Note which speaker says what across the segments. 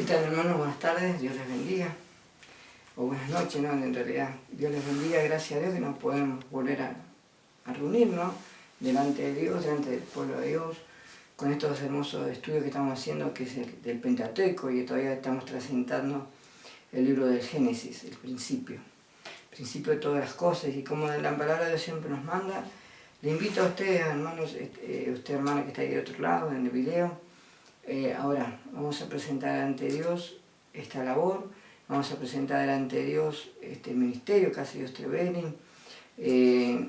Speaker 1: ¿Qué tal, hermanos? Buenas tardes, Dios les bendiga. O buenas noches, ¿no? En realidad, Dios les bendiga, gracias a Dios que nos podemos volver a reunirnos delante de Dios, delante del pueblo de Dios, con estos hermosos estudios que estamos haciendo, que es el del Pentateuco, y todavía estamos transitando el libro del Génesis, el principio de todas las cosas, y como la palabra de Dios siempre nos manda. Le invito a ustedes, hermanos, usted hermana que está ahí del otro lado, en el video. Ahora vamos a presentar ante Dios esta labor, vamos a presentar delante de Dios este ministerio que hace Dios Trevelin. Mi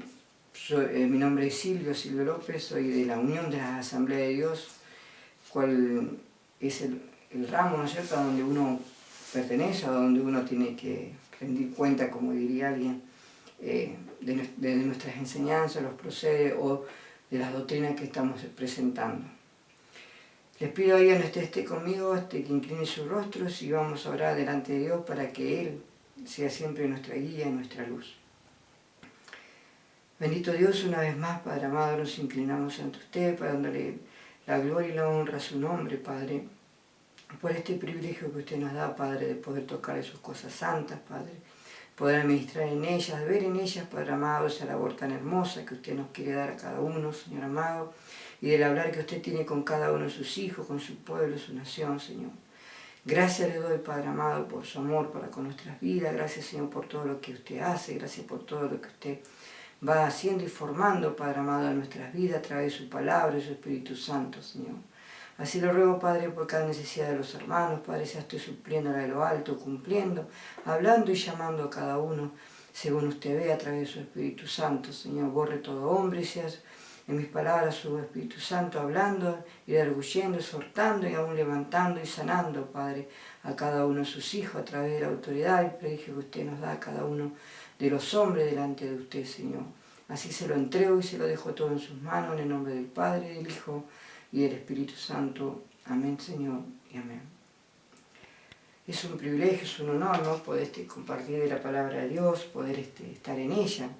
Speaker 1: nombre es Silvio López, soy de la Unión de la Asamblea de Dios, cual es el ramo, ¿no es cierto?, a donde uno pertenece, a donde uno tiene que rendir cuenta, como diría alguien, de nuestras enseñanzas, los procederes o de las doctrinas que estamos presentando. Les pido a Dios que esté conmigo, que incline sus rostros y vamos a orar delante de Dios para que Él sea siempre nuestra guía y nuestra luz. Bendito Dios, una vez más, Padre amado, nos inclinamos ante usted para dándole la gloria y la honra a su nombre, Padre, por este privilegio que usted nos da, Padre, de poder tocar sus cosas santas, Padre, poder administrar en ellas, de ver en ellas, Padre amado, esa labor tan hermosa que usted nos quiere dar a cada uno, Señor amado, y del hablar que usted tiene con cada uno de sus hijos, con su pueblo, su nación, Señor. Gracias le doy, Padre amado, por su amor para con nuestras vidas. Gracias, Señor, por todo lo que usted hace. Gracias por todo lo que usted va haciendo y formando, Padre amado, en nuestras vidas a través de su palabra y su Espíritu Santo, Señor. Así lo ruego, Padre, por cada necesidad de los hermanos. Padre, sea usted supliéndola de lo alto, cumpliendo, hablando y llamando a cada uno, según usted ve a través de su Espíritu Santo, Señor. Borre todo hombre y seas en mis palabras su Espíritu Santo hablando y arguyendo, exhortando y aún levantando y sanando, Padre, a cada uno de sus hijos a través de la autoridad y privilegio que usted nos da a cada uno de los hombres delante de usted, Señor. Así se lo entrego y se lo dejo todo en sus manos, en el nombre del Padre, del Hijo y del Espíritu Santo. Amén, Señor, y amén. Es un privilegio, es un honor, ¿no?, poder compartir de la palabra de Dios, poder estar en ella,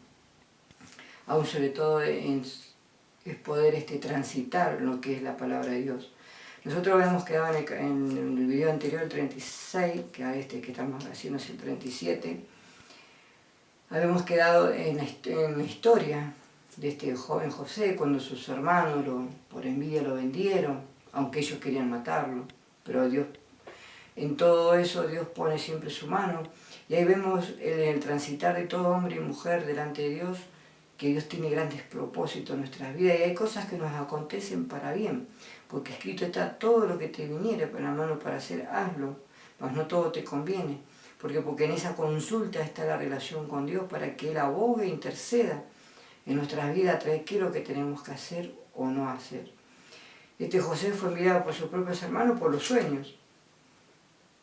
Speaker 1: aún sobre todo es poder transitar lo que es la palabra de Dios. Nosotros habíamos quedado en el video anterior, el 36, que estamos haciendo es el 37, habíamos quedado en la historia de este joven José, cuando sus hermanos por envidia lo vendieron, aunque ellos querían matarlo, pero Dios, en todo eso Dios pone siempre su mano, y ahí vemos en el transitar de todo hombre y mujer delante de Dios, que Dios tiene grandes propósitos en nuestras vidas, y hay cosas que nos acontecen para bien, porque escrito está: todo lo que te viniere por la mano para hacer, hazlo, mas no todo te conviene, porque en esa consulta está la relación con Dios, para que Él abogue e interceda en nuestras vidas a través de qué es lo que tenemos que hacer o no hacer. Este José fue enviado por sus propios hermanos por los sueños.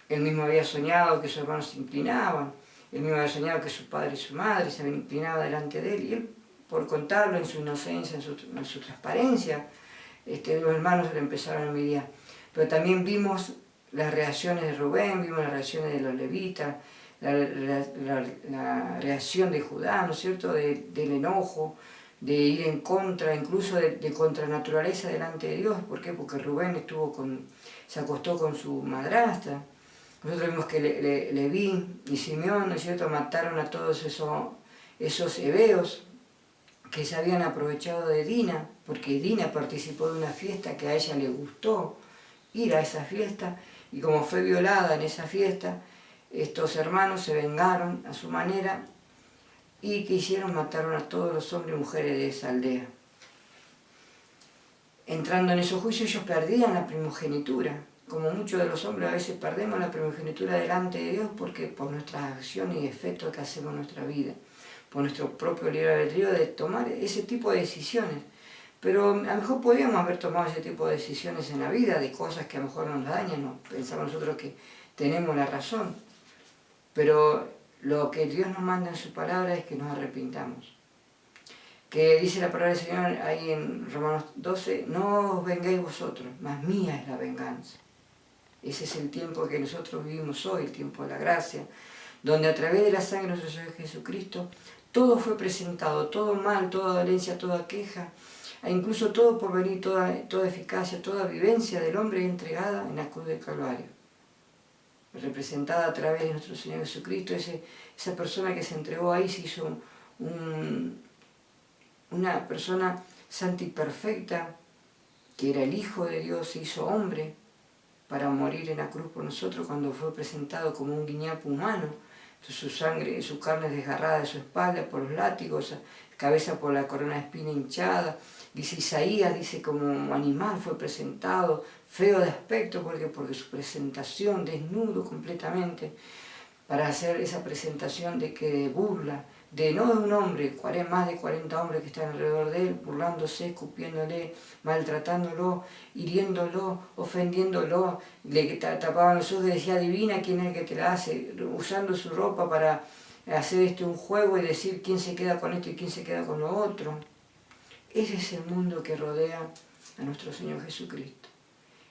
Speaker 1: Él mismo había soñado que sus hermanos se inclinaban, él mismo había soñado que su padre y su madre se habían inclinado delante de él, y él, por contarlo en su inocencia, en su transparencia, los hermanos se le empezaron a envidiar. Pero también vimos las reacciones de Rubén, vimos las reacciones de los levitas, la reacción de Judá, ¿no es cierto?, del enojo, de ir en contra, incluso de contranaturaleza delante de Dios. ¿Por qué? Porque Rubén se acostó con su madrastra. Nosotros vimos que Leví y Simeón, ¿no es cierto?, mataron a todos esos hebeos que se habían aprovechado de Dina, porque Dina participó de una fiesta que a ella le gustó ir a esa fiesta, y como fue violada en esa fiesta, estos hermanos se vengaron a su manera, y ¿qué hicieron? Mataron a todos los hombres y mujeres de esa aldea. Entrando en esos juicios, ellos perdían la primogenitura, como muchos de los hombres a veces perdemos la primogenitura delante de Dios, porque por nuestras acciones y efectos que hacemos en nuestra vida, por nuestro propio libre albedrío de tomar ese tipo de decisiones. Pero a lo mejor podríamos haber tomado ese tipo de decisiones en la vida, de cosas que a lo mejor nos dañan, ¿no? Pensamos nosotros que tenemos la razón. Pero lo que Dios nos manda en su palabra es que nos arrepintamos. Que dice la palabra del Señor ahí en Romanos 12, no os vengáis vosotros, mas mía es la venganza. Ese es el tiempo que nosotros vivimos hoy, el tiempo de la gracia, donde a través de la sangre de nuestro Señor Jesucristo, todo fue presentado, todo mal, toda dolencia, toda queja, e incluso todo porvenir, toda eficacia, toda vivencia del hombre entregada en la cruz del Calvario. representada a través de nuestro Señor Jesucristo, esa persona que se entregó ahí se hizo una persona santa y perfecta, que era el Hijo de Dios, se hizo hombre para morir en la cruz por nosotros cuando fue presentado como un guiñapo humano. Entonces su sangre, su carne desgarrada de su espalda por los látigos, cabeza por la corona de espina hinchada. Dice Isaías, dice como animal fue presentado, feo de aspecto, porque su presentación, desnudo completamente, para hacer esa presentación de burla, no de un hombre, más de 40 hombres que están alrededor de él, burlándose, escupiéndole, maltratándolo, hiriéndolo, ofendiéndolo, le tapaban los ojos y decía, adivina quién es el que te la hace, usando su ropa para hacer un juego y decir quién se queda con esto y quién se queda con lo otro. Ese es el mundo que rodea a nuestro Señor Jesucristo.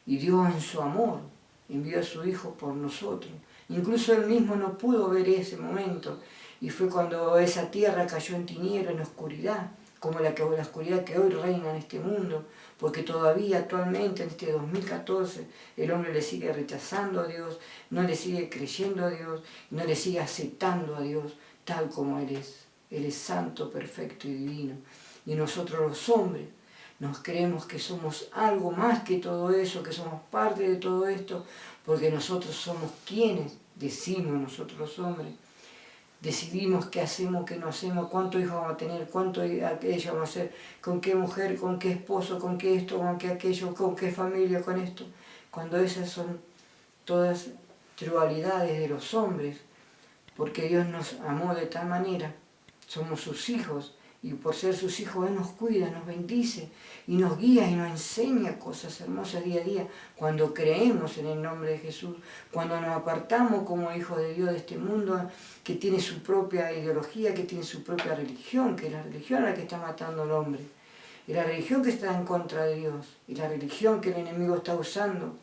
Speaker 1: Y Dios en su amor envió a su Hijo por nosotros. Incluso Él mismo no pudo ver ese momento. Y fue cuando esa tierra cayó en tiniebla, en oscuridad, como la oscuridad que hoy reina en este mundo, porque todavía actualmente, en este 2014, el hombre le sigue rechazando a Dios, no le sigue creyendo a Dios, no le sigue aceptando a Dios tal como Él es. Él es santo, perfecto y divino. Y nosotros los hombres nos creemos que somos algo más que todo eso, que somos parte de todo esto, porque nosotros somos quienes decimos, nosotros los hombres, decidimos qué hacemos, qué no hacemos, cuántos hijos vamos a tener, cuánto aquello vamos a hacer, con qué mujer, con qué esposo, con qué esto, con qué aquello, con qué familia, con esto. Cuando esas son todas trivialidades de los hombres, porque Dios nos amó de tal manera, somos sus hijos, y por ser sus hijos Él nos cuida, nos bendice, y nos guía y nos enseña cosas hermosas día a día, cuando creemos en el nombre de Jesús, cuando nos apartamos como hijos de Dios de este mundo, que tiene su propia ideología, que tiene su propia religión, que es la religión a la que está matando al hombre, y la religión que está en contra de Dios, y la religión que el enemigo está usando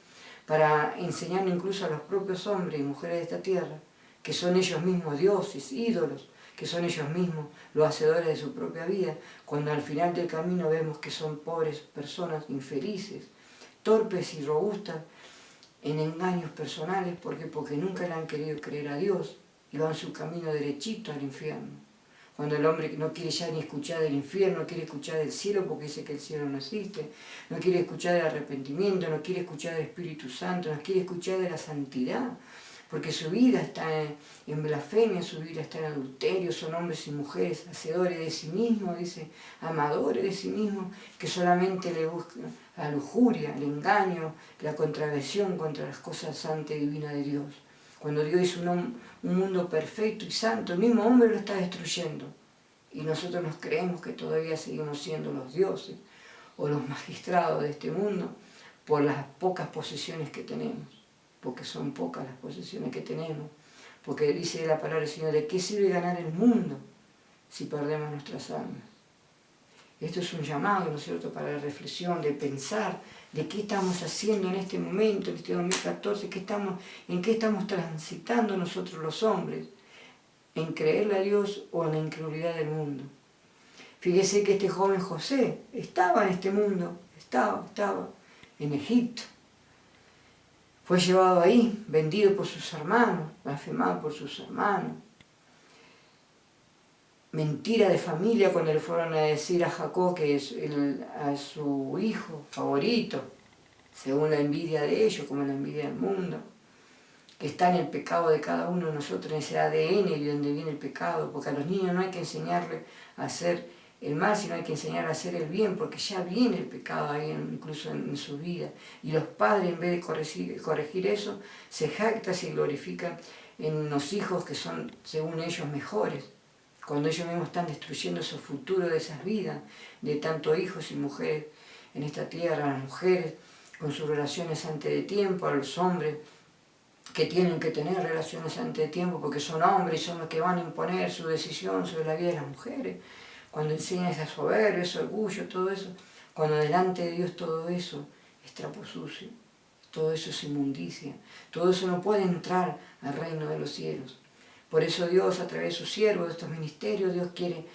Speaker 1: para enseñar incluso a los propios hombres y mujeres de esta tierra, que son ellos mismos dioses, ídolos, que son ellos mismos los hacedores de su propia vida, cuando al final del camino vemos que son pobres personas infelices, torpes y robustas en engaños personales, porque nunca le han querido creer a Dios y van su camino derechito al infierno. Cuando el hombre no quiere ya ni escuchar del infierno, no quiere escuchar del cielo porque dice que el cielo no existe, no quiere escuchar del arrepentimiento, no quiere escuchar del Espíritu Santo, no quiere escuchar de la santidad, porque su vida está en blasfemia, su vida está en adulterio, son hombres y mujeres hacedores de sí mismos, dice, amadores de sí mismos, que solamente le buscan la lujuria, el engaño, la contravención contra las cosas santas y divinas de Dios. Cuando Dios hizo un mundo perfecto y santo, el mismo hombre lo está destruyendo. Y nosotros nos creemos que todavía seguimos siendo los dioses o los magistrados de este mundo por las pocas posesiones que tenemos. Porque son pocas las posesiones que tenemos. Porque dice la palabra del Señor, ¿de qué sirve ganar el mundo si perdemos nuestras almas? Esto es un llamado, ¿no es cierto?, para la reflexión, de pensar de qué estamos haciendo en este momento, en este 2014, en qué estamos transitando nosotros los hombres, en creerle a Dios o en la incredulidad del mundo. Fíjese que este joven José estaba en este mundo, estaba en Egipto. Fue llevado ahí, vendido por sus hermanos, blasfemado por sus hermanos. Mentira de familia cuando le fueron a decir a Jacob que es a su hijo favorito, según la envidia de ellos, como la envidia del mundo, que está en el pecado de cada uno de nosotros, en ese ADN y de donde viene el pecado, porque a los niños no hay que enseñarles a hacer el mal, sino hay que enseñarles a hacer el bien, porque ya viene el pecado ahí incluso en su vida. Y los padres, en vez de corregir eso, se jactan y glorifican en los hijos que son, según ellos, mejores, cuando ellos mismos están destruyendo su futuro de esas vidas, de tanto hijos y mujeres en esta tierra, las mujeres con sus relaciones antes de tiempo, a los hombres que tienen que tener relaciones antes de tiempo porque son hombres y son los que van a imponer su decisión sobre la vida de las mujeres. Cuando enseñan esa soberbia, ese orgullo, todo eso, cuando delante de Dios todo eso es trapo sucio, todo eso es inmundicia, todo eso no puede entrar al reino de los cielos. Por eso Dios, a través de sus siervos, de estos ministerios, Dios quiere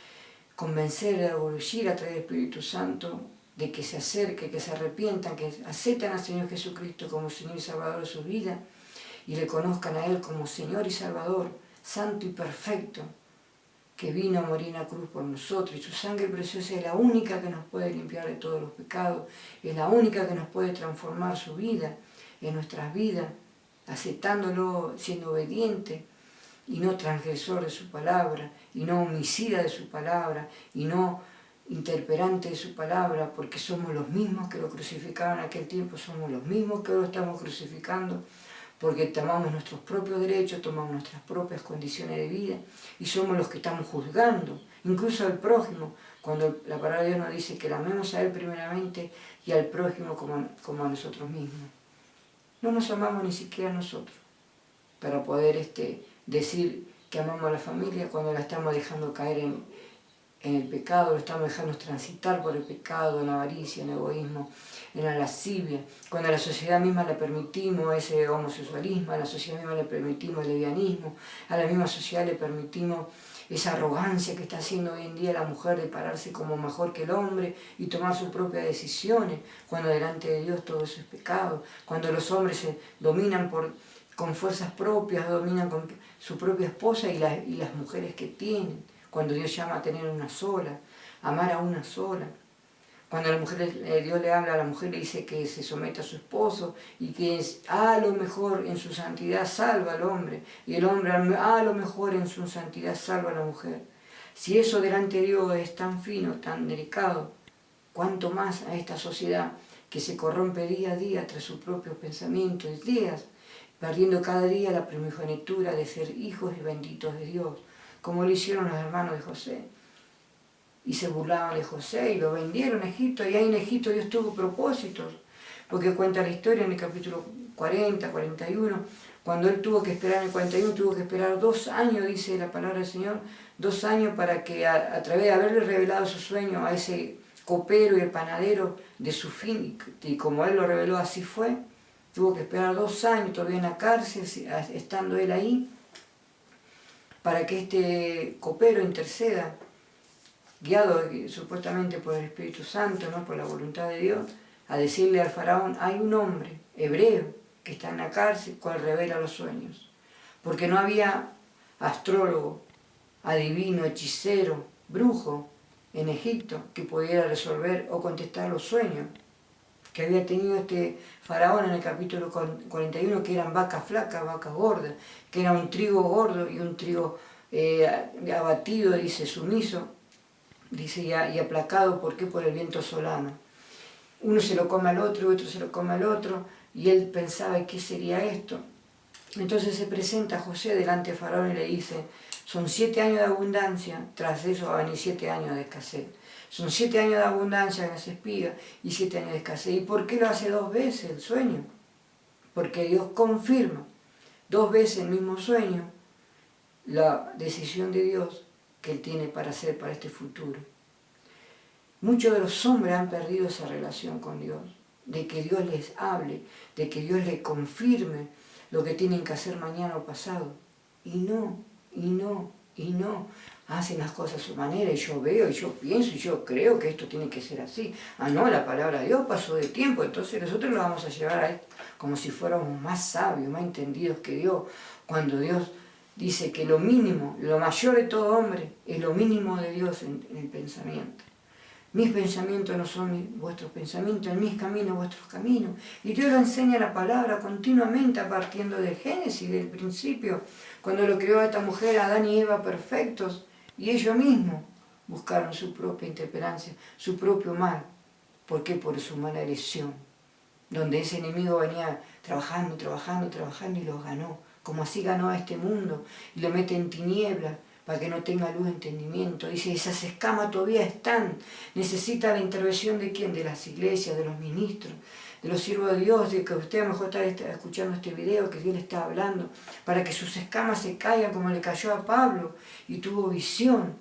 Speaker 1: convencer, evoluir a través del Espíritu Santo, de que se acerque, que se arrepientan, que acepten al Señor Jesucristo como Señor y Salvador de su vida, y le conozcan a Él como Señor y Salvador, santo y perfecto, que vino a morir en la cruz por nosotros, y su sangre preciosa es la única que nos puede limpiar de todos los pecados, es la única que nos puede transformar su vida en nuestras vidas, aceptándolo, siendo obediente y no transgresor de su palabra, y no homicida de su palabra, y no interperante de su palabra, porque somos los mismos que lo crucificaron en aquel tiempo, somos los mismos que lo estamos crucificando, porque tomamos nuestros propios derechos, tomamos nuestras propias condiciones de vida y somos los que estamos juzgando, incluso al prójimo, cuando la palabra de Dios nos dice que la amemos a Él primeramente y al prójimo como a nosotros mismos. No nos amamos ni siquiera nosotros para poder decir que amamos a la familia cuando la estamos dejando caer en el pecado, lo estamos dejando transitar por el pecado, en la avaricia, en el egoísmo, en la lascivia, cuando a la sociedad misma le permitimos ese homosexualismo, a la sociedad misma le permitimos el lesbianismo, a la misma sociedad le permitimos esa arrogancia que está haciendo hoy en día la mujer de pararse como mejor que el hombre y tomar sus propias decisiones, cuando delante de Dios todo eso es pecado, cuando los hombres se dominan con fuerzas propias, dominan con su propia esposa y las mujeres que tienen, cuando Dios llama a tener una sola, amar a una sola. Cuando Dios le habla a la mujer, le dice que se someta a su esposo y que a lo mejor en su santidad salva al hombre y el hombre a lo mejor en su santidad salva a la mujer. Si eso delante de Dios es tan fino, tan delicado, cuánto más a esta sociedad que se corrompe día a día tras sus propios pensamientos, días, perdiendo cada día la primogenitura de ser hijos y benditos de Dios, como lo hicieron los hermanos de José. Y se burlaban de José y lo vendieron a Egipto, y ahí en Egipto Dios tuvo propósitos, porque cuenta la historia en el capítulo 40, 41, cuando él tuvo que esperar en el 41, tuvo que esperar 2 años, dice la palabra del Señor, 2 años para que a través de haberle revelado su sueño a ese copero y el panadero de su fin, y como él lo reveló así fue, tuvo que esperar 2 años todavía en la cárcel, estando él ahí, para que este copero interceda, guiado supuestamente por el Espíritu Santo, ¿no? Por la voluntad de Dios, a decirle al faraón, hay un hombre hebreo que está en la cárcel, cual revela los sueños. Porque no había astrólogo, adivino, hechicero, brujo en Egipto que pudiera resolver o contestar los sueños que había tenido este faraón en el capítulo 41, que eran vacas flacas, vacas gordas, que era un trigo gordo y un trigo abatido, dice, sumiso, dice, y aplacado, ¿por qué? Por el viento solano. Uno se lo come al otro, otro se lo come al otro, y él pensaba, ¿qué sería esto? Entonces se presenta José delante de Faraón y le dice, son 7 años de abundancia, tras eso va a venir 7 años de escasez. Son 7 años de abundancia en las espigas y 7 años de escasez. ¿Y por qué lo hace 2 veces el sueño? Porque Dios confirma 2 veces el mismo sueño la decisión de Dios que Él tiene para hacer para este futuro. Muchos de los hombres han perdido esa relación con Dios, de que Dios les hable, de que Dios les confirme lo que tienen que hacer mañana o pasado. Y no, hacen las cosas a su manera, y yo veo, y yo pienso, y yo creo que esto tiene que ser así. Ah, no, la palabra de Dios pasó de tiempo, entonces nosotros lo vamos a llevar a esto como si fuéramos más sabios, más entendidos que Dios, cuando Dios dice que lo mínimo, lo mayor de todo hombre, es lo mínimo de Dios en el pensamiento. Mis pensamientos no son vuestros pensamientos, en mis caminos vuestros caminos. Y Dios lo enseña la palabra continuamente, partiendo del Génesis, del principio, cuando lo creó a esta mujer, Adán y Eva perfectos, y ellos mismos buscaron su propia intemperancia, su propio mal. ¿Por qué? Por su mala elección, donde ese enemigo venía trabajando y los ganó, como así ganó a este mundo, y lo mete en tinieblas, para que no tenga luz de entendimiento. Dice, esas escamas todavía están. Necesita la intervención de ¿quién? De las iglesias, de los ministros, de los siervos de Dios, de que usted a lo mejor está escuchando este video, que Dios le está hablando, para que sus escamas se caigan como le cayó a Pablo, y tuvo visión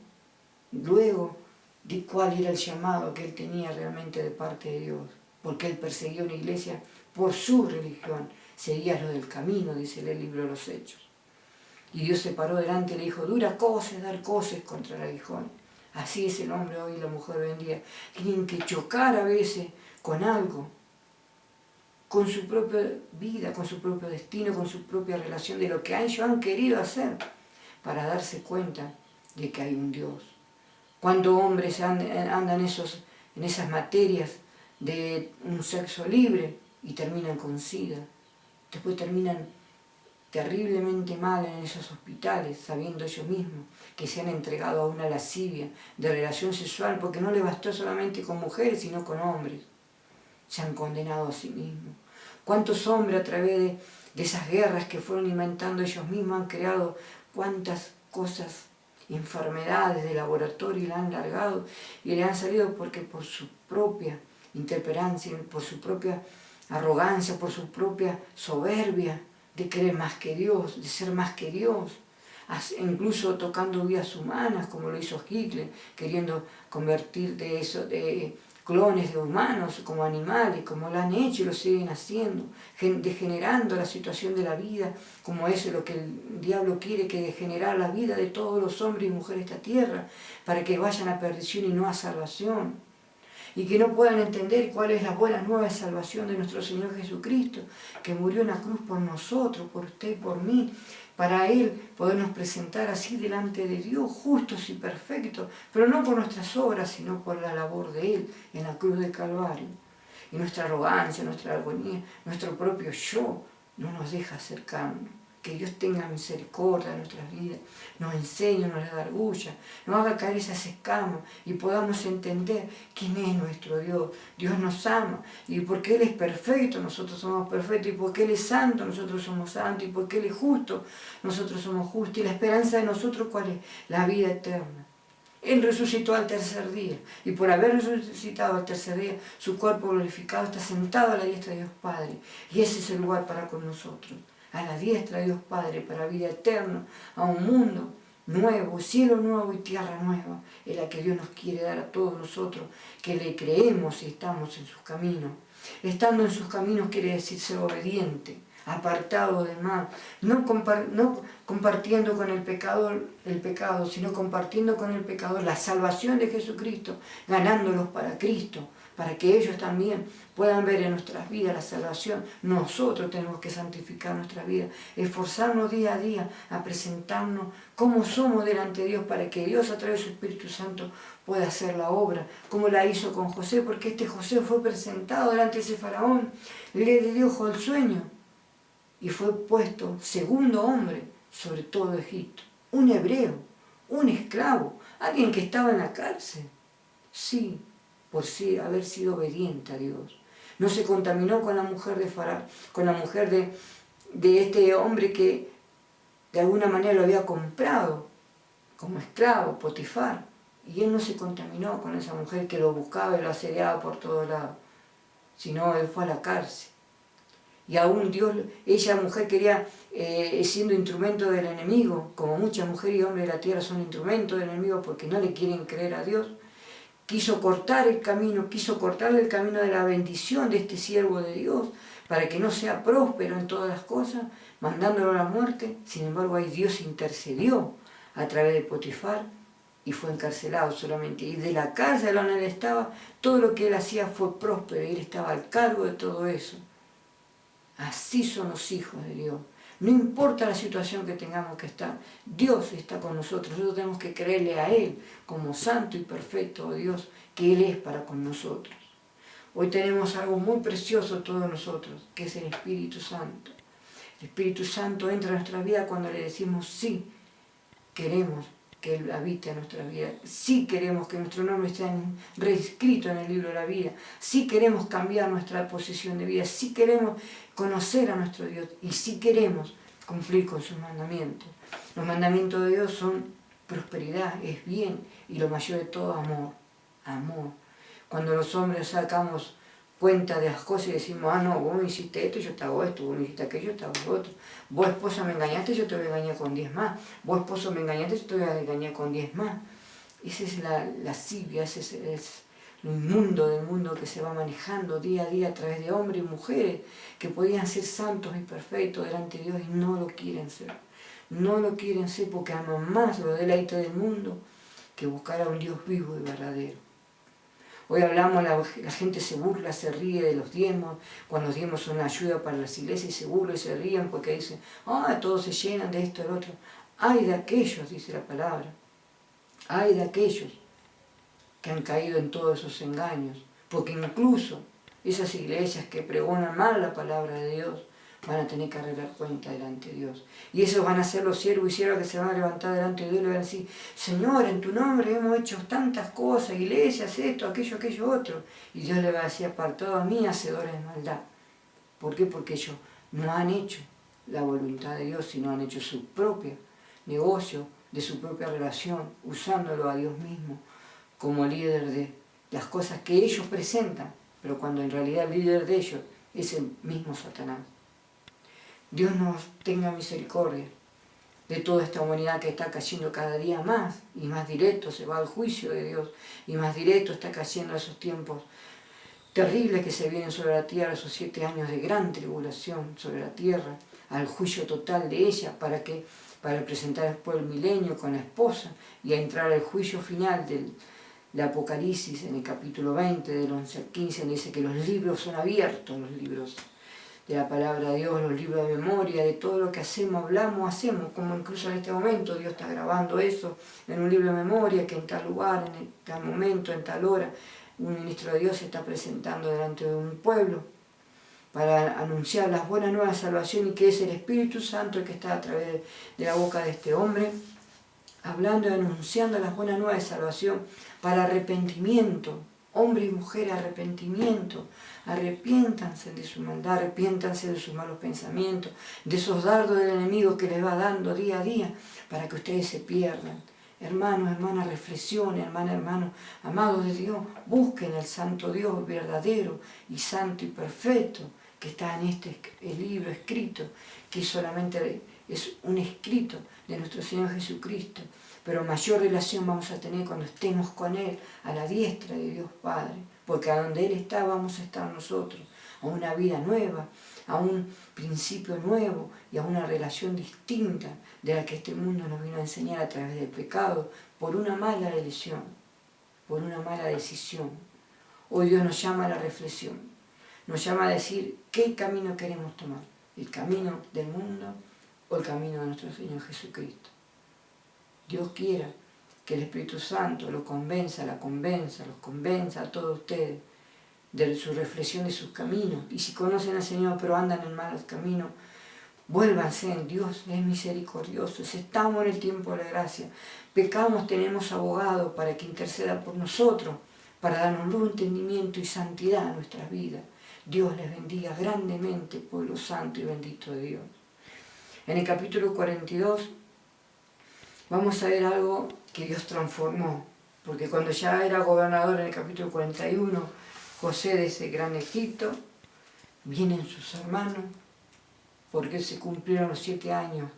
Speaker 1: luego de cuál era el llamado que él tenía realmente de parte de Dios, porque él perseguía una iglesia por su religión, seguía lo del camino, dice el libro de los Hechos. Y Dios se paró delante y le dijo, dura cosa dar cosas contra el aguijón. Así es el hombre hoy y la mujer hoy en día. Tienen que chocar a veces con algo con su propia vida, con su propio destino, con su propia relación de lo que ellos han querido hacer, para darse cuenta de que hay un Dios. ¿Cuántos hombres andan en esas materias de un sexo libre y terminan con SIDA? Después terminan terriblemente mal en esos hospitales, sabiendo ellos mismos que se han entregado a una lascivia de relación sexual, porque no les bastó solamente con mujeres, sino con hombres. Se han condenado a sí mismos. ¿Cuántos hombres a través de esas guerras que fueron inventando ellos mismos han creado cuántas cosas, enfermedades de laboratorio, y la han largado y le han salido porque por su propia intemperancia, por su propia arrogancia, por su propia soberbia de creer más que Dios, de ser más que Dios, incluso tocando vidas humanas como lo hizo Hitler, queriendo convertir de clones de humanos como animales, como lo han hecho y lo siguen haciendo, degenerando la situación de la vida, como eso es lo que el diablo quiere, que degenerar la vida de todos los hombres y mujeres de esta tierra, para que vayan a perdición y no a salvación, y que no puedan entender cuál es la buena nueva de salvación de nuestro Señor Jesucristo, que murió en la cruz por nosotros, por usted y por mí, para Él podernos presentar así delante de Dios, justos y perfectos, pero no por nuestras obras, sino por la labor de Él en la cruz del Calvario. Y nuestra arrogancia, nuestra agonía, nuestro propio yo no nos deja acercarnos. Que Dios tenga misericordia de nuestras vidas, nos enseñe, nos redarguya, nos haga caer esas escamas y podamos entender quién es nuestro Dios. Dios nos ama y porque Él es perfecto, nosotros somos perfectos, y porque Él es santo, nosotros somos santos, y porque Él es justo, nosotros somos justos. Y la esperanza de nosotros, ¿cuál es? La vida eterna. Él resucitó al tercer día, y por haber resucitado al tercer día, su cuerpo glorificado está sentado a la diestra de Dios Padre, y ese es el lugar para con nosotros, a la diestra de Dios Padre, para vida eterna, a un mundo nuevo, cielo nuevo y tierra nueva, es la que Dios nos quiere dar a todos nosotros, que le creemos y estamos en sus caminos. Estando en sus caminos quiere decir ser obediente, apartado del mal, no compartiendo con el pecado, sino compartiendo con el pecador la salvación de Jesucristo, ganándolos para Cristo, para que ellos también puedan ver en nuestras vidas la salvación. Nosotros tenemos que santificar nuestra vida, esforzarnos día a día a presentarnos como somos delante de Dios, para que Dios a través de su Espíritu Santo pueda hacer la obra, como la hizo con José, porque este José fue presentado delante de ese faraón, le dio ojo el sueño, y fue puesto segundo hombre sobre todo Egipto. Un hebreo, un esclavo, alguien que estaba en la cárcel. Sí, por sí haber sido obediente a Dios. No se contaminó con la mujer de Faraón, con la mujer de este hombre que de alguna manera lo había comprado como esclavo, Potifar. Y él no se contaminó con esa mujer que lo buscaba y lo asediaba por todos lados, sino él fue a la cárcel. Y aún Dios, ella mujer quería, siendo instrumento del enemigo, como muchas mujeres y hombres de la tierra son instrumentos del enemigo porque no le quieren creer a Dios, quiso cortarle el camino de la bendición de este siervo de Dios, para que no sea próspero en todas las cosas, mandándolo a la muerte. Sin embargo, ahí Dios intercedió a través de Potifar y fue encarcelado solamente. Y de la cárcel donde él estaba, todo lo que él hacía fue próspero y él estaba al cargo de todo eso. Así son los hijos de Dios. No importa la situación que tengamos que estar, Dios está con nosotros. Nosotros tenemos que creerle a Él como santo y perfecto Dios, que Él es para con nosotros. Hoy tenemos algo muy precioso todos nosotros, que es el Espíritu Santo. El Espíritu Santo entra en nuestra vida cuando le decimos sí, queremos que Él habite en nuestra vida. Sí queremos que nuestro nombre esté reescrito en el libro de la vida. Sí queremos cambiar nuestra posición de vida. Sí queremos conocer a nuestro Dios. Y sí queremos cumplir con sus mandamientos. Los mandamientos de Dios son prosperidad, es bien. Y lo mayor de todo, amor. Amor. Cuando los hombres sacamos cuenta de las cosas y decimos, no, vos me hiciste esto, yo te hago esto, vos me hiciste aquello, yo te hago lo otro. Vos esposa me engañaste, yo te voy a engañar con 10 más. Vos esposo me engañaste, yo te voy a engañar con 10 más. Esa es la lascivia, ese es lo inmundo del mundo que se va manejando día a día a través de hombres y mujeres que podían ser santos y perfectos delante de Dios y no lo quieren ser. No lo quieren ser porque aman más los deleites del mundo que buscar a un Dios vivo y verdadero. Hoy hablamos, la gente se burla, se ríe de los diezmos, cuando los diezmos son ayuda para las iglesias, y se burlan y se ríen porque dicen, todos se llenan de esto, del otro. Ay de aquellos, dice la palabra, ay de aquellos que han caído en todos esos engaños, porque incluso esas iglesias que pregonan mal la palabra de Dios van a tener que arreglar cuenta delante de Dios. Y esos van a ser los siervos y siervas que se van a levantar delante de Dios y le van a decir, Señor, en tu nombre hemos hecho tantas cosas, iglesias, esto, aquello, otro. Y Dios le va a decir, apartado a mí, hacedores de maldad. ¿Por qué? Porque ellos no han hecho la voluntad de Dios, sino han hecho su propio negocio, de su propia relación, usándolo a Dios mismo como líder de las cosas que ellos presentan, pero cuando en realidad el líder de ellos es el mismo Satanás. Dios nos tenga misericordia de toda esta humanidad que está cayendo cada día más y más directo se va al juicio de Dios y más directo está cayendo esos tiempos terribles que se vienen sobre la tierra, esos 7 años de gran tribulación sobre la tierra, al juicio total de ella para presentar después el milenio con la esposa y a entrar al juicio final del Apocalipsis en el capítulo 20 del 11 al 15, donde dice que los libros son abiertos, los libros de la palabra de Dios, los libros de memoria, de todo lo que hacemos, hablamos, hacemos, como incluso en este momento Dios está grabando eso en un libro de memoria, que en tal lugar, en tal momento, en tal hora, un ministro de Dios se está presentando delante de un pueblo para anunciar las buenas nuevas de salvación y que es el Espíritu Santo el que está a través de la boca de este hombre, hablando y anunciando las buenas nuevas de salvación para arrepentimiento. Hombre y mujer, arrepentimiento, arrepiéntanse de su maldad, arrepiéntanse de sus malos pensamientos, de esos dardos del enemigo que les va dando día a día para que ustedes se pierdan. Hermanos, hermanas, reflexionen, hermanos, amados de Dios, busquen al santo Dios verdadero y santo y perfecto que está en el libro escrito, que solamente es un escrito de nuestro Señor Jesucristo. Pero mayor relación vamos a tener cuando estemos con Él, a la diestra de Dios Padre, porque a donde Él está vamos a estar nosotros, a una vida nueva, a un principio nuevo y a una relación distinta de la que este mundo nos vino a enseñar a través del pecado, por una mala elección, por una mala decisión. Hoy Dios nos llama a la reflexión, nos llama a decir qué camino queremos tomar, el camino del mundo o el camino de nuestro Señor Jesucristo. Dios quiera que el Espíritu Santo los convenza a todos ustedes de su reflexión de sus caminos. Y si conocen al Señor pero andan en malos caminos, vuélvanse en Dios, es misericordioso. Si estamos en el tiempo de la gracia, pecamos, tenemos abogado para que interceda por nosotros, para darnos luz, entendimiento y santidad a nuestras vidas. Dios les bendiga grandemente, pueblo santo y bendito de Dios. En el capítulo 42 vamos a ver algo que Dios transformó, porque cuando ya era gobernador en el capítulo 41, José de ese gran Egipto, vienen sus hermanos, porque se cumplieron los 7 años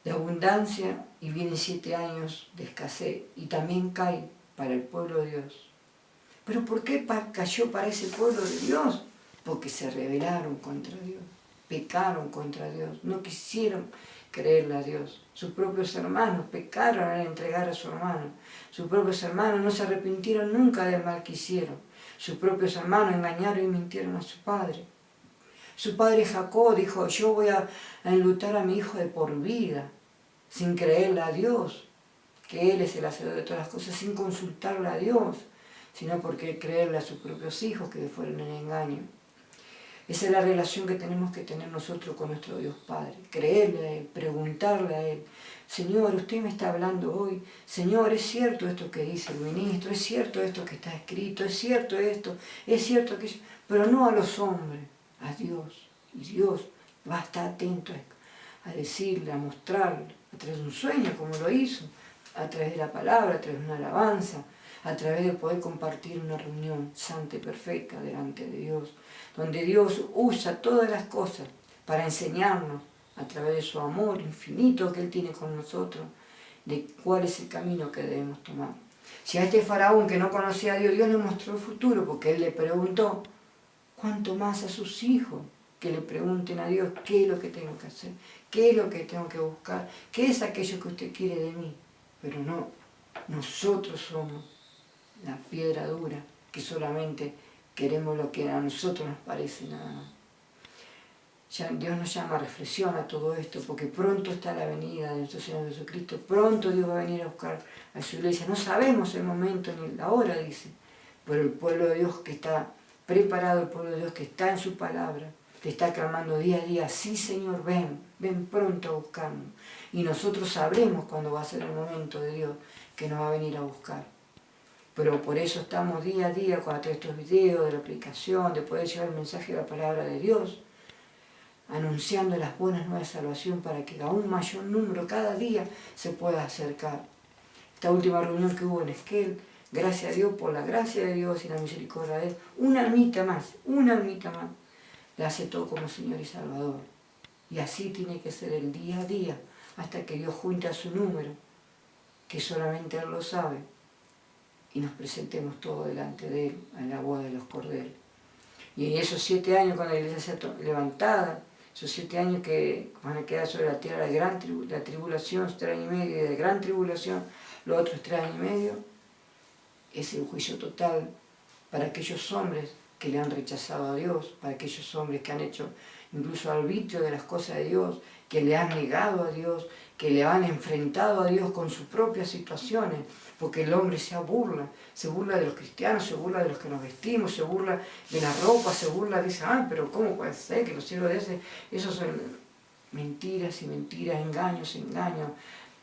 Speaker 1: de abundancia y vienen 7 años de escasez, y también cae para el pueblo de Dios. ¿Pero por qué cayó para ese pueblo de Dios? Porque se rebelaron contra Dios, pecaron contra Dios, no quisieron creerle a Dios. Sus propios hermanos pecaron al entregar a su hermano. Sus propios hermanos no se arrepintieron nunca del mal que hicieron. Sus propios hermanos engañaron y mintieron a su padre. Su padre Jacob dijo, yo voy a enlutar a mi hijo de por vida, sin creerle a Dios, que Él es el hacedor de todas las cosas, sin consultarle a Dios, sino porque creerle a sus propios hijos que fueron en engaño. Esa es la relación que tenemos que tener nosotros con nuestro Dios Padre. Creerle a Él, preguntarle a Él. Señor, usted me está hablando hoy. Señor, ¿es cierto esto que dice el ministro? ¿Es cierto esto que está escrito? ¿Es cierto esto? ¿Es cierto aquello? Pero no a los hombres, a Dios. Y Dios va a estar atento a decirle, a mostrarle, a través de un sueño, como lo hizo, a través de la palabra, a través de una alabanza, a través de poder compartir una reunión santa y perfecta delante de Dios, donde Dios usa todas las cosas para enseñarnos a través de su amor infinito que Él tiene con nosotros, de cuál es el camino que debemos tomar. Si a este faraón que no conocía a Dios, Dios le mostró el futuro, porque Él le preguntó, ¿cuánto más a sus hijos que le pregunten a Dios qué es lo que tengo que hacer, qué es lo que tengo que buscar, qué es aquello que usted quiere de mí? Pero no, nosotros somos la piedra dura, que solamente queremos lo que a nosotros nos parece nada más. Ya Dios nos llama a reflexión a todo esto, porque pronto está la venida de nuestro Señor Jesucristo, pronto Dios va a venir a buscar a su iglesia. No sabemos el momento ni la hora, dice, pero el pueblo de Dios que está preparado, el pueblo de Dios que está en su palabra, te está clamando día a día, sí Señor, ven pronto a buscarnos. Y nosotros sabremos cuándo va a ser el momento de Dios que nos va a venir a buscar. Pero por eso estamos día a día con estos videos de la aplicación, de poder llevar el mensaje de la palabra de Dios, anunciando las buenas nuevas de salvación para que a un mayor número cada día se pueda acercar. Esta última reunión que hubo en Esquel, gracias a Dios, por la gracia de Dios y la misericordia de Él, una almita más, le aceptó como Señor y Salvador. Y así tiene que ser el día a día, hasta que Dios junte a su número, que solamente Él lo sabe, y nos presentemos todos delante de Él, a la boda de los corderos. Y en esos 7 años, cuando la iglesia sea levantada, esos 7 años que van a quedar sobre la tierra la tribulación, 3 años y medio, y de gran tribulación, los otros 3 años y medio, es el juicio total para aquellos hombres que le han rechazado a Dios, para aquellos hombres que han hecho incluso arbitrio de las cosas de Dios, que le han negado a Dios, que le han enfrentado a Dios con sus propias situaciones, porque el hombre se burla de los cristianos, se burla de los que nos vestimos, se burla de la ropa, se burla, dice, ay, pero ¿cómo puede ser que los siervos de ese? Esos son mentiras y mentiras, engaños,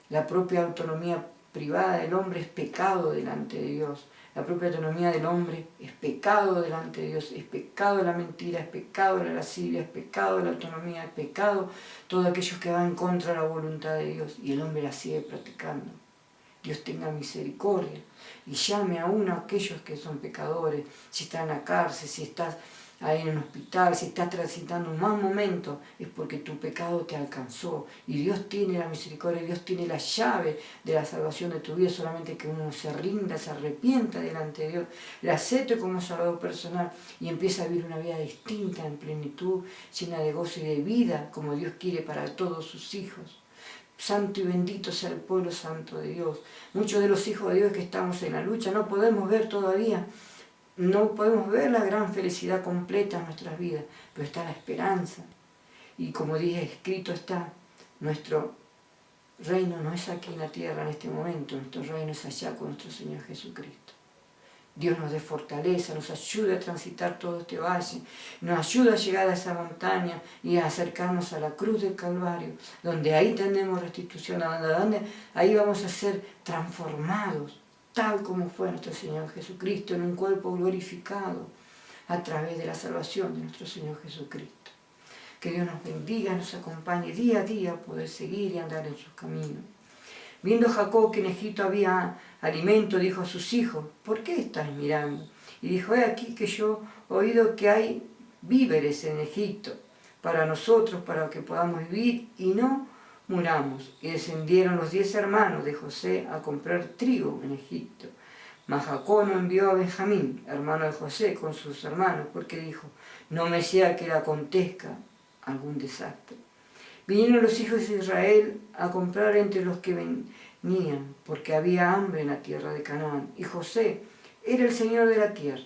Speaker 1: la propia autonomía privada del hombre es pecado delante de Dios. La propia autonomía del hombre es pecado delante de Dios, es pecado de la mentira, es pecado de la lascivia, es pecado de la autonomía, es pecado todo aquello que va en contra de la voluntad de Dios, y el hombre la sigue practicando. Dios tenga misericordia y llame a uno a aquellos que son pecadores, si estás en la cárcel, si estás ahí en un hospital, si estás transitando un mal momento, es porque tu pecado te alcanzó. Y Dios tiene la misericordia, Dios tiene la llave de la salvación de tu vida, solamente que uno se rinda, se arrepienta delante de Dios, le acepte como salvador personal y empieza a vivir una vida distinta, en plenitud, llena de gozo y de vida, como Dios quiere para todos sus hijos. Santo y bendito sea el pueblo santo de Dios. Muchos de los hijos de Dios que estamos en la lucha no podemos ver todavía, no podemos ver la gran felicidad completa en nuestras vidas, pero está la esperanza. Y como dije, escrito está, nuestro reino no es aquí en la tierra en este momento, nuestro reino es allá con nuestro Señor Jesucristo. Dios nos dé fortaleza, nos ayude a transitar todo este valle, nos ayude a llegar a esa montaña y a acercarnos a la cruz del Calvario, donde ahí tenemos restitución, donde ahí vamos a ser transformados, tal como fue nuestro Señor Jesucristo, en un cuerpo glorificado, a través de la salvación de nuestro Señor Jesucristo. Que Dios nos bendiga, nos acompañe día a día a poder seguir y andar en sus caminos. Viendo Jacob que en Egipto había alimento, dijo a sus hijos, ¿por qué estáis mirando? Y dijo, he aquí que yo he oído que hay víveres en Egipto para nosotros, para que podamos vivir y no muramos. Y descendieron los 10 hermanos de José a comprar trigo en Egipto. Mas Jacob no envió a Benjamín, hermano de José, con sus hermanos, porque dijo, no me sea que le acontezca algún desastre. Vinieron los hijos de Israel a comprar entre los que venían, porque había hambre en la tierra de Canaán. Y José era el señor de la tierra,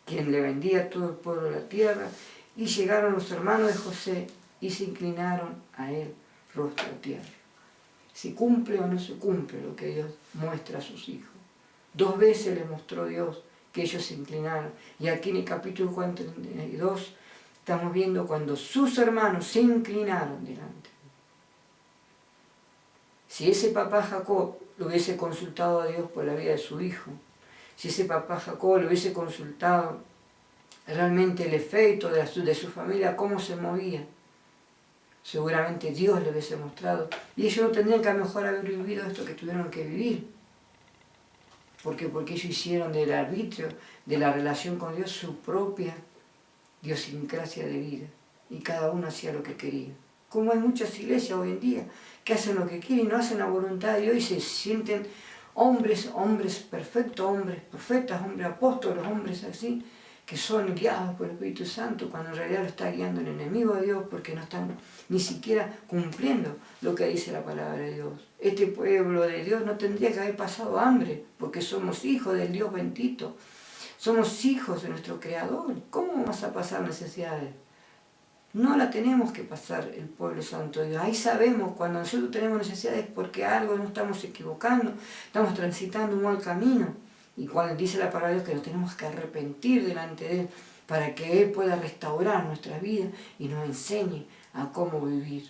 Speaker 1: quien le vendía a todo el pueblo de la tierra. Y llegaron los hermanos de José y se inclinaron a él rostro a tierra. ¿Se cumple o no se cumple lo que Dios muestra a sus hijos? 2 veces le mostró Dios que ellos se inclinaron. Y aquí en el capítulo 42 estamos viendo cuando sus hermanos se inclinaron delante. Si ese papá Jacob lo hubiese consultado a Dios por la vida de su hijo, si ese papá Jacob lo hubiese consultado realmente el efecto de su familia, cómo se movía, seguramente Dios le hubiese mostrado. Y ellos no tendrían que a lo mejor haber vivido esto que tuvieron que vivir. Porque ellos hicieron del arbitrio, de la relación con Dios, su propia idiosincrasia de vida. Y cada uno hacía lo que quería. Como hay muchas iglesias hoy en día que hacen lo que quieren y no hacen la voluntad de Dios y se sienten hombres perfectos, hombres profetas, hombres apóstoles, hombres así, que son guiados por el Espíritu Santo, cuando en realidad lo está guiando el enemigo de Dios, porque no están ni siquiera cumpliendo lo que dice la palabra de Dios. Este pueblo de Dios no tendría que haber pasado hambre, porque somos hijos del Dios bendito, somos hijos de nuestro Creador. ¿Cómo vamos a pasar necesidades? No la tenemos que pasar el pueblo santo de Dios. Ahí sabemos cuando nosotros tenemos necesidades porque algo nos estamos equivocando, estamos transitando un mal camino. Y cuando dice la palabra de Dios que nos tenemos que arrepentir delante de Él para que Él pueda restaurar nuestras vidas y nos enseñe a cómo vivir.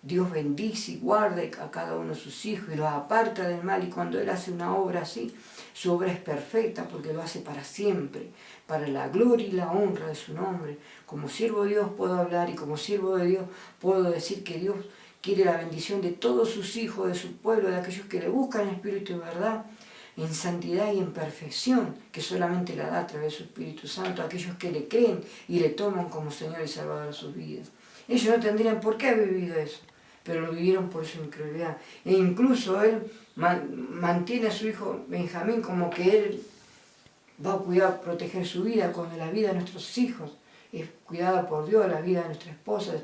Speaker 1: Dios bendice y guarda a cada uno de sus hijos y los aparta del mal, y cuando Él hace una obra así, su obra es perfecta porque lo hace para siempre, para la gloria y la honra de su nombre. Como siervo de Dios puedo hablar y como siervo de Dios puedo decir que Dios quiere la bendición de todos sus hijos, de su pueblo, de aquellos que le buscan en espíritu y verdad, en santidad y en perfección, que solamente la da a través de su Espíritu Santo, a aquellos que le creen y le toman como Señor y Salvador de sus vidas. Ellos no tendrían por qué haber vivido eso, pero lo vivieron por su incredulidad. E incluso Él mantiene a su hijo Benjamín como que Él va a cuidar, proteger su vida, cuando la vida de nuestros hijos es cuidada por Dios, la vida de nuestra esposa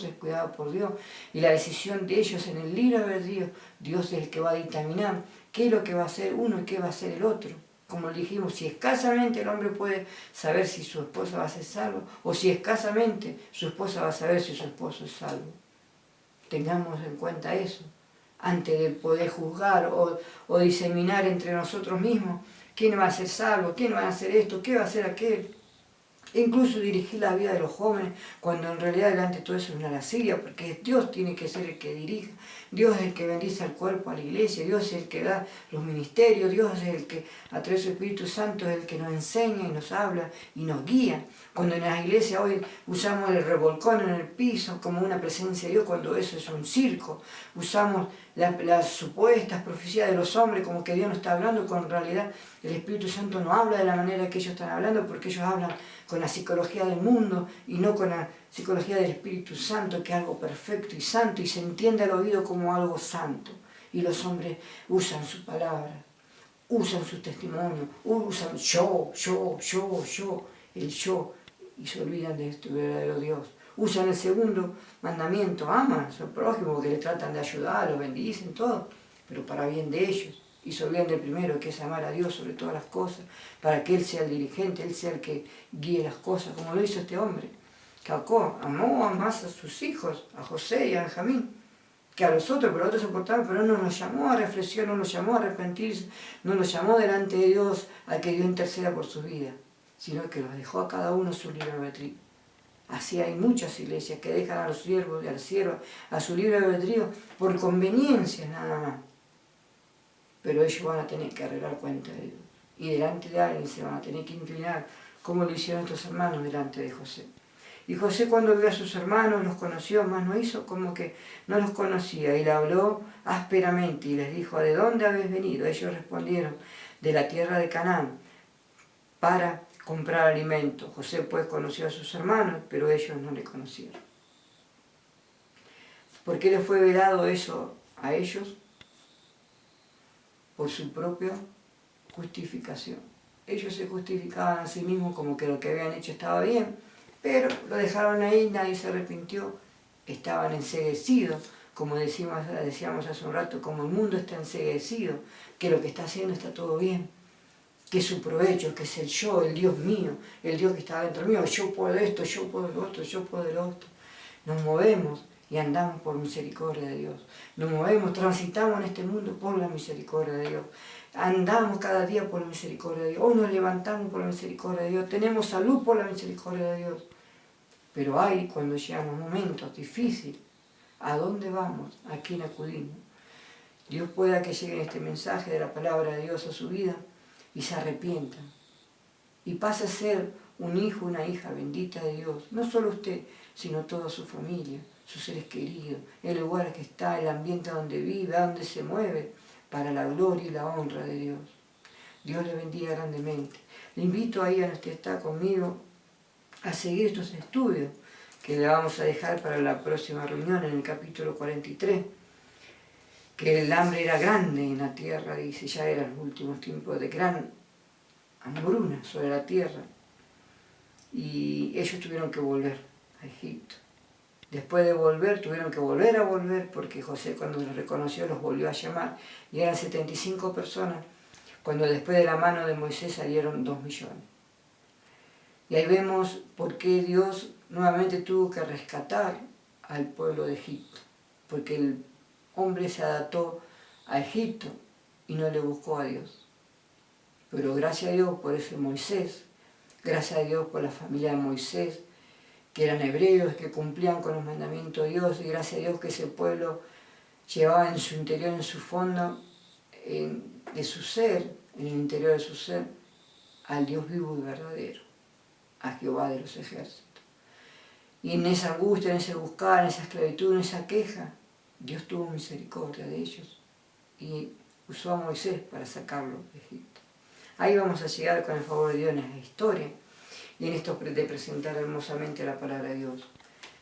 Speaker 1: es cuidada por Dios, y la decisión de ellos en el libre albedrío, Dios es el que va a dictaminar qué es lo que va a hacer uno y qué va a hacer el otro. Como dijimos, si escasamente el hombre puede saber si su esposa va a ser salvo, o si escasamente su esposa va a saber si su esposo es salvo. Tengamos en cuenta eso, antes de poder juzgar o diseminar entre nosotros mismos quién va a ser salvo, quién va a hacer esto, qué va a hacer aquel. E incluso dirigir la vida de los jóvenes, cuando en realidad delante de todo eso es una lascivia, porque Dios tiene que ser el que dirija. Dios es el que bendice al cuerpo, a la iglesia, Dios es el que da los ministerios, Dios es el que a través del Espíritu Santo es el que nos enseña y nos habla y nos guía. Cuando en las iglesias hoy usamos el revolcón en el piso como una presencia de Dios, cuando eso es un circo, usamos las supuestas profecías de los hombres como que Dios no está hablando, cuando en realidad el Espíritu Santo no habla de la manera que ellos están hablando, porque ellos hablan con la psicología del mundo y no con la psicología del Espíritu Santo, que es algo perfecto y santo y se entiende al oído como algo santo. Y los hombres usan su palabra, usan su testimonio, usan yo, el yo, y se olvidan de este verdadero Dios. Usan el segundo mandamiento, aman a su prójimo, que le tratan de ayudar, lo bendicen, todo, pero para bien de ellos. Y se olvidan del primero, que es amar a Dios sobre todas las cosas, para que Él sea el dirigente, Él sea el que guíe las cosas, como lo hizo este hombre. Jacob amó más a sus hijos, a José y a Benjamín, que a los otros, pero los otros se portaron, pero no nos llamó a reflexión, no nos llamó a arrepentirse, no nos llamó delante de Dios a que Dios interceda por su vida, sino que los dejó a cada uno su libre albedrío. Así hay muchas iglesias que dejan a los siervos y al siervo a su libre albedrío por conveniencia nada más. Pero ellos van a tener que arreglar cuenta de Dios. Y delante de alguien se van a tener que inclinar, como lo hicieron estos hermanos delante de José. Y José, cuando vio a sus hermanos, los conoció, más no hizo como que no los conocía, y le habló ásperamente y les dijo: ¿de dónde habéis venido? Ellos respondieron: de la tierra de Canaán, para comprar alimento. José pues conoció a sus hermanos, pero ellos no le conocieron. ¿Por qué les fue vedado eso a ellos? Por su propia justificación. Ellos se justificaban a sí mismos como que lo que habían hecho estaba bien, pero lo dejaron ahí, nadie se arrepintió, estaban enceguecidos, como decíamos hace un rato, como el mundo está enceguecido, que lo que está haciendo está todo bien, que es su provecho, que es el yo, el Dios mío, el Dios que está dentro mío, yo puedo esto, yo puedo lo otro, yo puedo lo otro. Nos movemos y andamos por misericordia de Dios. Nos movemos, transitamos en este mundo por la misericordia de Dios. Andamos cada día por la misericordia de Dios. Hoy nos levantamos por la misericordia de Dios. Tenemos salud por la misericordia de Dios. Pero hay, cuando llegan los momentos difíciles, ¿a dónde vamos? ¿A quién acudimos? Dios pueda que llegue este mensaje de la palabra de Dios a su vida y se arrepientan. Y pase a ser un hijo, una hija bendita de Dios. No solo usted, sino toda su familia, sus seres queridos, el lugar que está, el ambiente donde vive, a donde se mueve, para la gloria y la honra de Dios. Dios le bendiga grandemente. Le invito ahí a los que está conmigo a seguir estos estudios que le vamos a dejar para la próxima reunión en el capítulo 43, que el hambre era grande en la tierra, dice, ya eran los últimos tiempos de gran hambruna sobre la tierra. y ellos tuvieron que volver a Egipto. Después de volver, tuvieron que volver a volver, porque José cuando los reconoció los volvió a llamar, y eran 75 personas, cuando después de la mano de Moisés salieron 2 millones. Y ahí vemos por qué Dios nuevamente tuvo que rescatar al pueblo de Egipto, porque el hombre se adaptó a Egipto y no le buscó a Dios. Pero gracias a Dios por ese Moisés, gracias a Dios por la familia de Moisés, que eran hebreos, que cumplían con los mandamientos de Dios, y gracias a Dios que ese pueblo llevaba en su interior, en su fondo, de su ser, en el interior de su ser, al Dios vivo y verdadero, a Jehová de los ejércitos. Y en esa angustia, en ese buscar, en esa esclavitud, en esa queja, Dios tuvo misericordia de ellos y usó a Moisés para sacarlo de Egipto. Ahí vamos a llegar con el favor de Dios en esa historia y en esto de presentar hermosamente la palabra de Dios.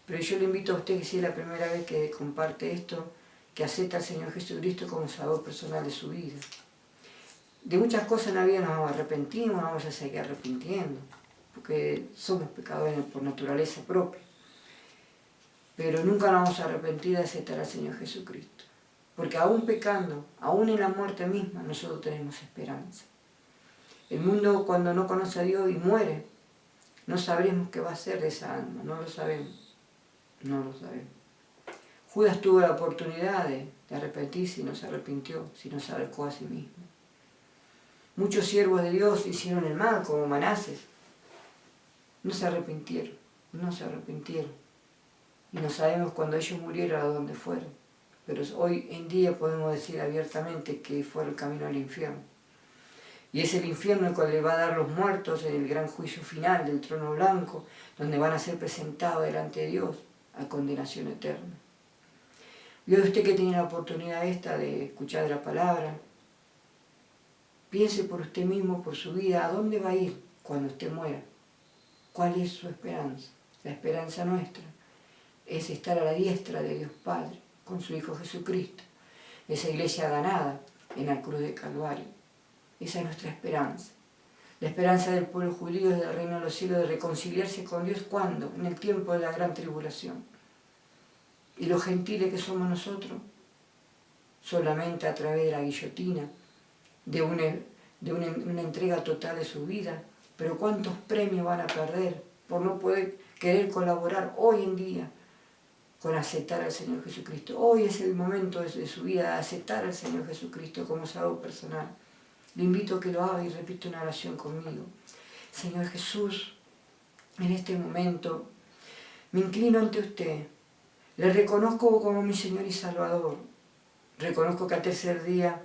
Speaker 1: Pero yo le invito a usted, que si es la primera vez que comparte esto, que acepta al Señor Jesucristo como Salvador personal de su vida. De muchas cosas en la vida nos arrepentimos, vamos a seguir arrepintiendo, porque somos pecadores por naturaleza propia. Pero nunca nos vamos a arrepentir de aceptar al Señor Jesucristo. Porque aún pecando, aún en la muerte misma, nosotros tenemos esperanza. El mundo cuando no conoce a Dios y muere, no sabremos qué va a hacer de esa alma, no lo sabemos. No lo sabemos. Judas tuvo la oportunidad de arrepentirse y no se arrepintió, sino se acercó a sí mismo. Muchos siervos de Dios hicieron el mal, como Manases. No se arrepintieron, no se arrepintieron. Y no sabemos cuando ellos murieron a dónde fueron. Pero hoy en día podemos decir abiertamente que fue el camino al infierno. Y es el infierno el cual le va a dar los muertos en el gran juicio final del trono blanco, donde van a ser presentados delante de Dios a condenación eterna. Y hoy usted que tiene la oportunidad esta de escuchar la palabra, piense por usted mismo, por su vida, ¿a dónde va a ir cuando usted muera? ¿Cuál es su esperanza? La esperanza nuestra es estar a la diestra de Dios Padre, con su Hijo Jesucristo. Esa iglesia ganada en la cruz de Calvario. Esa es nuestra esperanza. La esperanza del pueblo judío es del reino de los cielos de reconciliarse con Dios, ¿cuándo? En el tiempo de la gran tribulación. Y los gentiles que somos nosotros, solamente a través de la guillotina, de una entrega total de su vida. Pero ¿cuántos premios van a perder por no poder querer colaborar hoy en día con aceptar al Señor Jesucristo? Hoy es el momento de su vida de aceptar al Señor Jesucristo como Salvador personal. Le invito a que lo haga y repita una oración conmigo. Señor Jesús, en este momento me inclino ante usted. Le reconozco como mi Señor y Salvador. Reconozco que al tercer día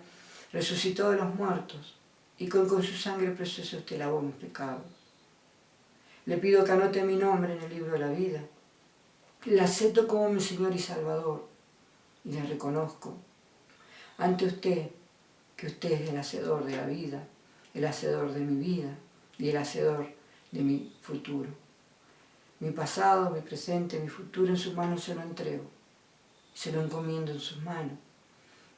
Speaker 1: resucitó de los muertos y con su sangre preciosa usted lavó mis pecados. Le pido que anote mi nombre en el libro de la vida. Le acepto como mi Señor y Salvador y le reconozco ante usted que usted es el hacedor de la vida, el hacedor de mi vida y el hacedor de mi futuro. Mi pasado, mi presente, mi futuro en sus manos se lo entrego. Se lo encomiendo en sus manos,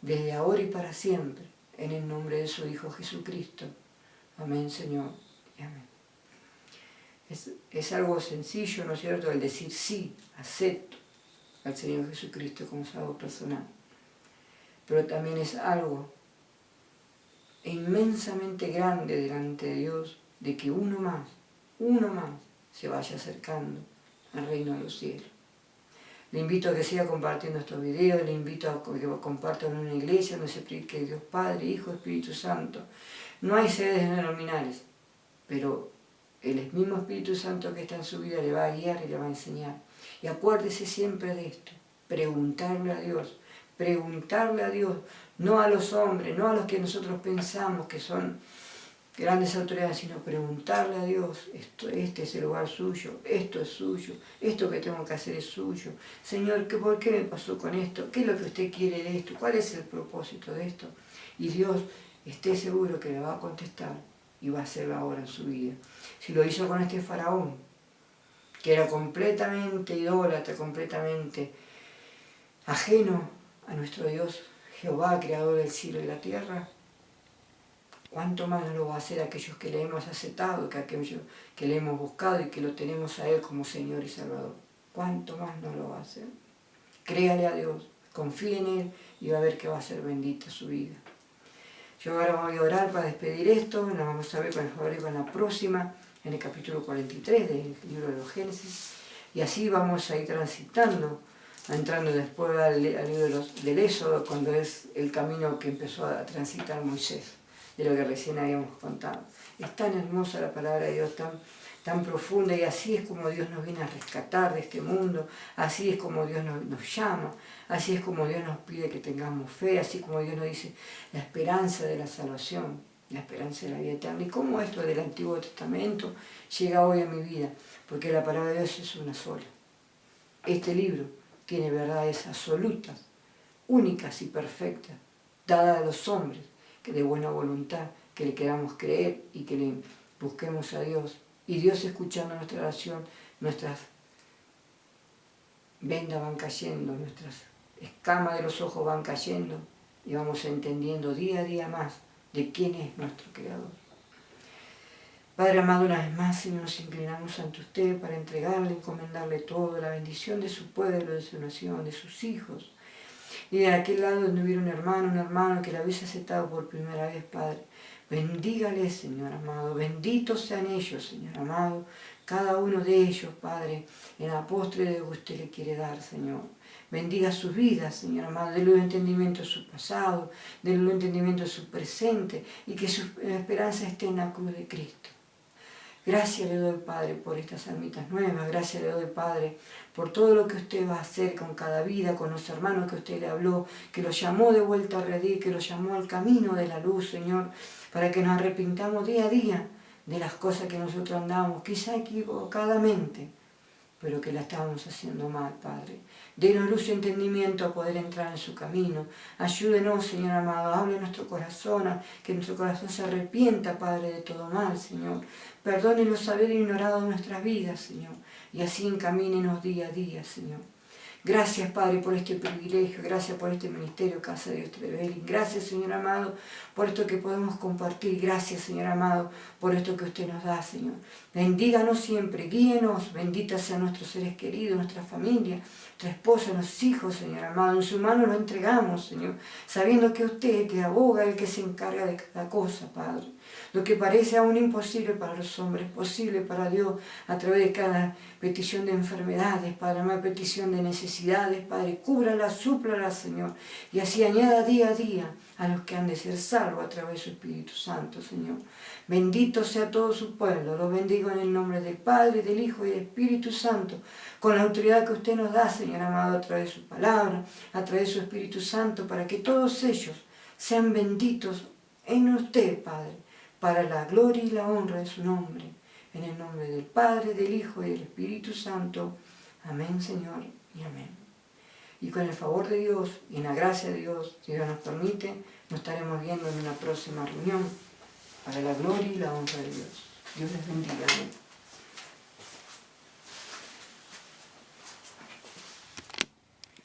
Speaker 1: desde ahora y para siempre, en el nombre de su Hijo Jesucristo. Amén, Señor, y amén. Es algo sencillo, ¿no es cierto?, el decir sí, acepto al Señor Jesucristo como Salvador personal. Pero también es algo inmensamente grande delante de Dios, de que uno más, se vaya acercando al reino de los cielos. Le invito a que siga compartiendo estos videos, le invito a que compartan en una iglesia donde se predique Dios Padre, Hijo, Espíritu Santo. No hay sedes denominales, pero el mismo Espíritu Santo que está en su vida le va a guiar y le va a enseñar. Y acuérdese siempre de esto, preguntarle a Dios, no a los hombres, no a los que nosotros pensamos que son grandes autoridades, sino preguntarle a Dios, este es el lugar suyo, esto es suyo, esto que tengo que hacer es suyo. Señor, ¿por qué me pasó con esto? ¿Qué es lo que usted quiere de esto? ¿Cuál es el propósito de esto? Y Dios, esté seguro que le va a contestar y va a hacerlo ahora en su vida. Si lo hizo con este faraón, que era completamente idólatra, completamente ajeno a nuestro Dios, Jehová, creador del cielo y la tierra, ¿Cuánto más no lo va a hacer aquellos que le hemos aceptado, que aquellos que le hemos buscado y que lo tenemos a Él como Señor y Salvador? ¿Cuánto más no lo va a hacer? Créale a Dios, confíe en Él y va a ver que va a ser bendita su vida. Yo ahora voy a orar para despedir esto, nos vamos a ver con el favor y con la próxima, en el capítulo 43 del libro de los Génesis, y así vamos a ir transitando, entrando después al libro del Éxodo, cuando es el camino que empezó a transitar Moisés, de lo que recién habíamos contado. Es tan hermosa la palabra de Dios, tan profunda, y así es como Dios nos viene a rescatar de este mundo, así es como Dios nos llama, así es como Dios nos pide que tengamos fe, así como Dios nos dice la esperanza de la salvación, la esperanza de la vida eterna. Y cómo esto del Antiguo Testamento llega hoy a mi vida, porque la palabra de Dios es una sola. Este libro tiene verdades absolutas, únicas y perfectas, dadas a los hombres, que de buena voluntad, que le queramos creer y que le busquemos a Dios. Y Dios, escuchando nuestra oración, nuestras vendas van cayendo, nuestras escamas de los ojos van cayendo y vamos entendiendo día a día más de quién es nuestro Creador. Padre amado, una vez más, Señor, nos inclinamos ante usted para entregarle, encomendarle todo, la bendición de su pueblo, de su nación, de sus hijos. Y de aquel lado donde hubiera un hermano que la hubiese aceptado por primera vez, Padre, bendígale, Señor amado, benditos sean ellos, Señor amado, cada uno de ellos, Padre, en la postre de lo que usted le quiere dar, Señor. Bendiga sus vidas, Señor amado, déle un entendimiento de su pasado, déle un entendimiento de su presente, y que su esperanza esté en la cruz de Cristo. Gracias le doy, Padre, por estas almitas nuevas. Gracias le doy, Padre, por todo lo que usted va a hacer con cada vida, con los hermanos que usted le habló, que los llamó de vuelta a redil, que los llamó al camino de la luz, Señor, para que nos arrepintamos día a día de las cosas que nosotros andamos, quizá equivocadamente, pero que la estábamos haciendo mal, Padre. Denos luz y entendimiento a poder entrar en su camino. Ayúdenos, Señor amado, hable en nuestro corazón, que nuestro corazón se arrepienta, Padre, de todo mal, Señor. Perdónenos haber ignorado nuestras vidas, Señor, y así encamínenos día a día, Señor. Gracias, Padre, por este privilegio, gracias por este ministerio, Casa de Dios Trevelin. Gracias, Señor amado, por esto que podemos compartir. Gracias, Señor amado, por esto que usted nos da, Señor. Bendíganos siempre, guíenos, benditas sean nuestros seres queridos, nuestra familia, nuestra esposa, nuestros hijos, Señor amado. En su mano lo entregamos, Señor, sabiendo que usted, que aboga, el que se encarga de cada cosa, Padre. Lo que parece aún imposible para los hombres, posible para Dios, a través de cada petición de enfermedades, Padre, una petición de necesidades, Padre, cúbrala, súplala, Señor, y así añada día a día a los que han de ser salvos a través de su Espíritu Santo, Señor. Bendito sea todo su pueblo, los bendigo en el nombre del Padre, del Hijo y del Espíritu Santo, con la autoridad que usted nos da, Señor amado, a través de su palabra, a través de su Espíritu Santo, para que todos ellos sean benditos en usted, Padre, para la gloria y la honra de su nombre, en el nombre del Padre, del Hijo y del Espíritu Santo. Amén, Señor, y amén. Y con el favor de Dios y en la gracia de Dios, si Dios nos permite, nos estaremos viendo en una próxima reunión, para la gloria y la honra de Dios. Dios les bendiga. Amén.